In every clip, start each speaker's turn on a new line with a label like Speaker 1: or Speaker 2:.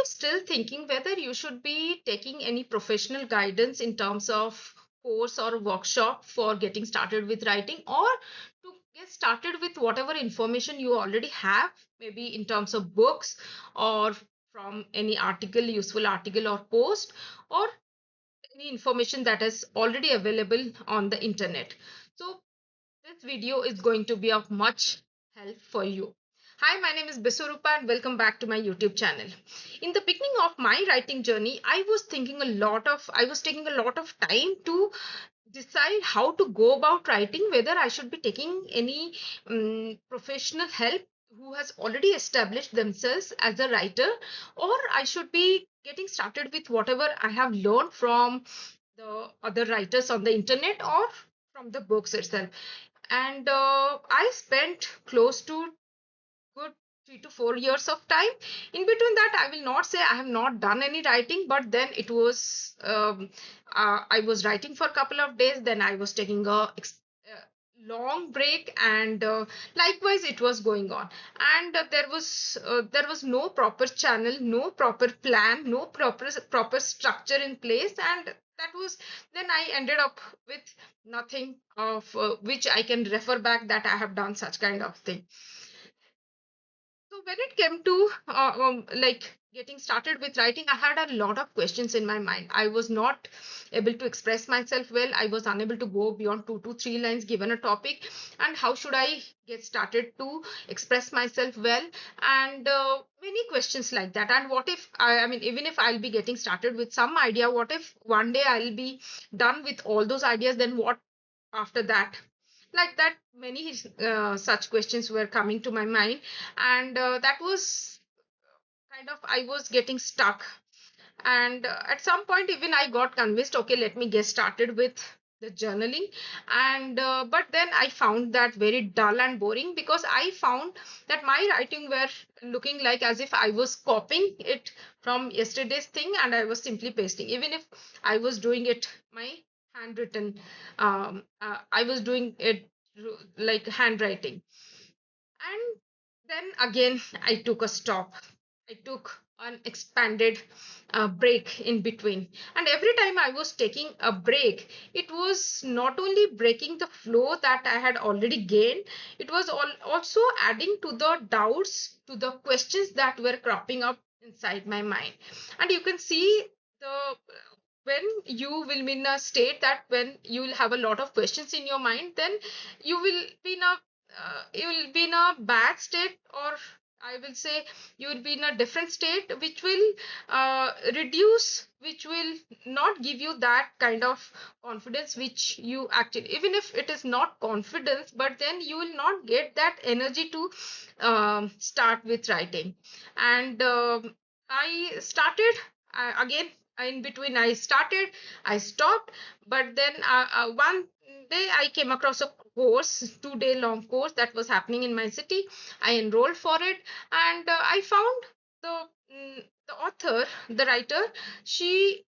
Speaker 1: be still thinking whether you should be taking any professional guidance in terms of course or workshop for getting started with writing, or to get started with whatever information you already have, maybe in terms of books or from any article, useful article or post, or any information that is already available on the internet. So this video is going to be of much help for you. Hi, my name is Bisurupa and welcome back to my YouTube channel. In the beginning of my writing journey, I was taking a lot of time to decide how to go about writing, whether I should be taking any professional help who has already established themselves as a writer, or I should be getting started with whatever I have learned from the other writers on the internet or from the books itself. And I spent close to good 3 to 4 years of time. In between that, I will not say I have not done any writing, but then it was I was writing for a couple of days, then I was taking a long break, and likewise it was going on. And there was no proper channel, no proper plan, no proper structure in place, and that was, then I ended up with nothing of which I can refer back that I have done such kind of thing. So when it came to like getting started with writing, I had a lot of questions in my mind. I was not able to express myself well. I was unable to go beyond 2 to 3 lines given a topic. And how should I get started to express myself well? And many questions like that. And what if I mean, even if I'll be getting started with some idea, what if one day I'll be done with all those ideas? Then what after that? Like that, many such questions were coming to my mind, and that was kind of, I was getting stuck. And at some point even I got convinced, okay, let me get started with the journaling. And but then I found that very dull and boring, because I found that my writing were looking like as if I was copying it from yesterday's thing and I was simply pasting, even if I was doing it my handwritten, I was doing it like handwriting. And then again, I took a stop. I took an expanded break in between. And every time I was taking a break, it was not only breaking the flow that I had already gained, it was also adding to the doubts, to the questions that were cropping up inside my mind. And you can see the when you will be in a state that when you will have a lot of questions in your mind, then you will be in a bad state, or I will say you will be in a different state, which will which will not give you that kind of confidence which you actually, even if it is not confidence, but then you will not get that energy to start with writing. And I started again. In between, I started, I stopped, but then one day I came across a course, 2 day long course that was happening in my city. I enrolled for it, and I found the author, the writer. She,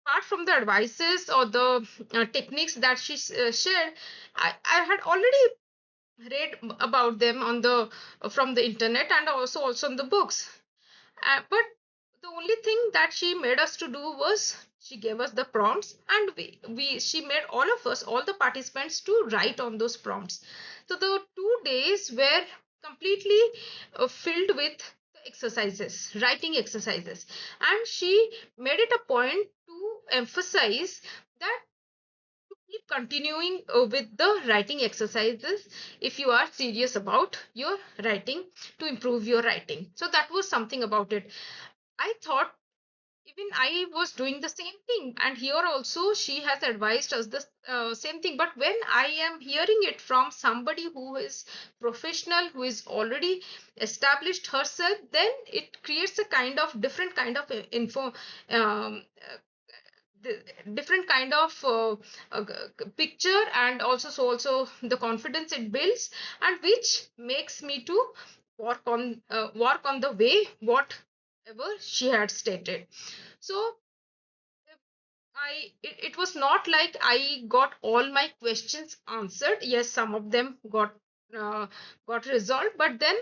Speaker 1: apart from the advices or the techniques that she shared, I had already read about them on the from the internet, and also in the books. But the only thing that she made us to do was she gave us the prompts, and we she made all of us, all the participants, to write on those prompts. So the 2 days were completely filled with the exercises, writing exercises. And she made it a point to emphasize that keep continuing with the writing exercises if you are serious about your writing, to improve your writing. So that was something about it. I thought even I was doing the same thing, and here also she has advised us the same thing. But when I am hearing it from somebody who is professional, who is already established herself, then it creates a kind of different kind of info, the different kind of picture, and also the confidence it builds, and which makes me to work on the way whatever she had stated. So it was not like I got all my questions answered. Yes, some of them got resolved, but then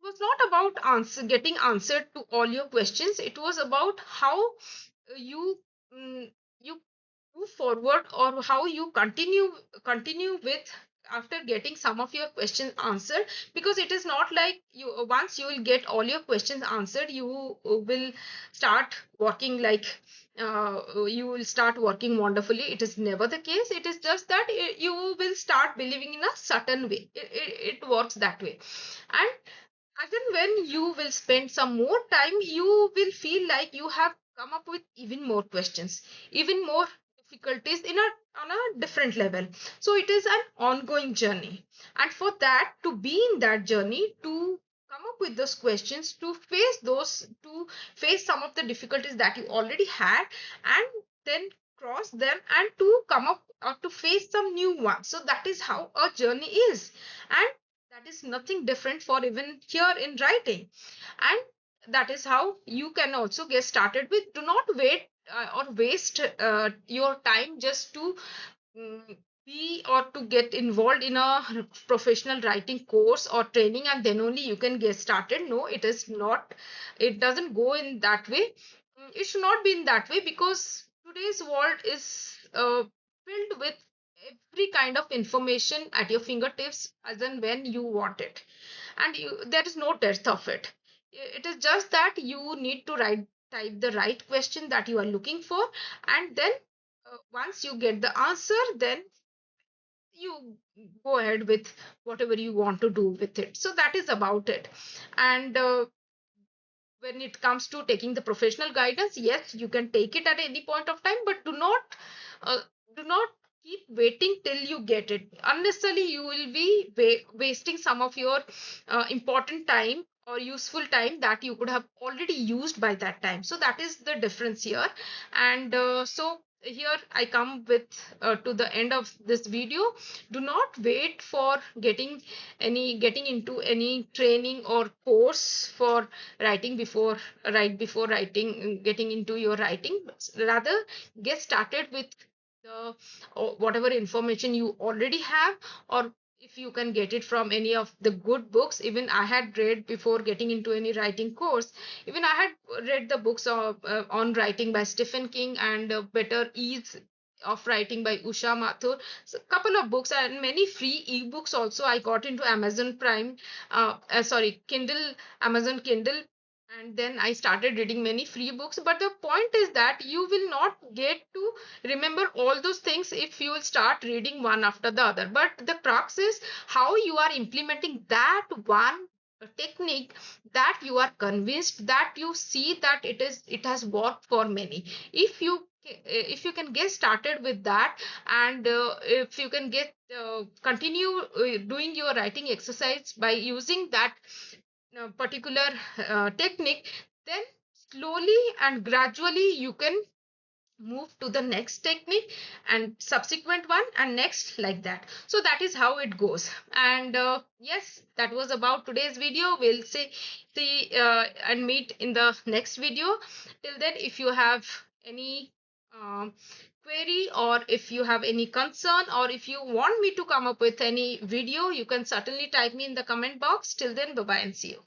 Speaker 1: was not about getting answered to all your questions. It was about how you you move forward, or how you continue with after getting some of your questions answered. Because it is not like you, once you will get all your questions answered, you will start working like you will start working wonderfully. It is never the case. It is just that you will start believing in a certain way. It works that way. And again, when you will spend some more time, you will feel like you have come up with even more questions, even more difficulties in a on a different level. So it is an ongoing journey. And for that, to be in that journey, to come up with those questions, to face some of the difficulties that you already had, and then cross them, and to come up or to face some new ones. So that is how a journey is. And that is nothing different for even here in writing. And that is how you can also get started with. Do not wait or waste your time just to be or to get involved in a professional writing course or training, and then only you can get started. No, it is not. It doesn't go in that way. It should not be in that way, because today's world is filled with every kind of information at your fingertips as and when you want it. And there is no dearth of it. It is just that you need to type the right question that you are looking for, and then once you get the answer, then you go ahead with whatever you want to do with it. So that is about it. And when it comes to taking the professional guidance, yes, you can take it at any point of time, but uh, do not keep waiting till you get it. Unnecessarily you will be wasting some of your important time or useful time that you could have already used by that time. So that is the difference here. And so here I come with to the end of this video. Do not wait for getting into any training or course for writing before writing, getting into your writing. Rather, get started with the whatever information you already have, or if you can get it from any of the good books. Even I had read, before getting into any writing course, even I had read the books on writing by Stephen King, and Better Ease of Writing by Usha Mathur. So couple of books and many free ebooks also. I got into Amazon Prime, sorry, Kindle, Amazon Kindle, and then I started reading many free books. But the point is that you will not get to remember all those things if you will start reading one after the other. But the crux is how you are implementing that one technique, that you are convinced, that you see that it has worked for many. If you can get started with that, and if you can get continue doing your writing exercise by using that particular technique, then slowly and gradually you can move to the next technique and subsequent one and next, like that. So that is how it goes. And yes, that was about today's video. We'll see and meet in the next video. Till then, if you have any um, query, or if you have any concern, or if you want me to come up with any video, you can certainly type me in the comment box. Till then, bye bye and see you.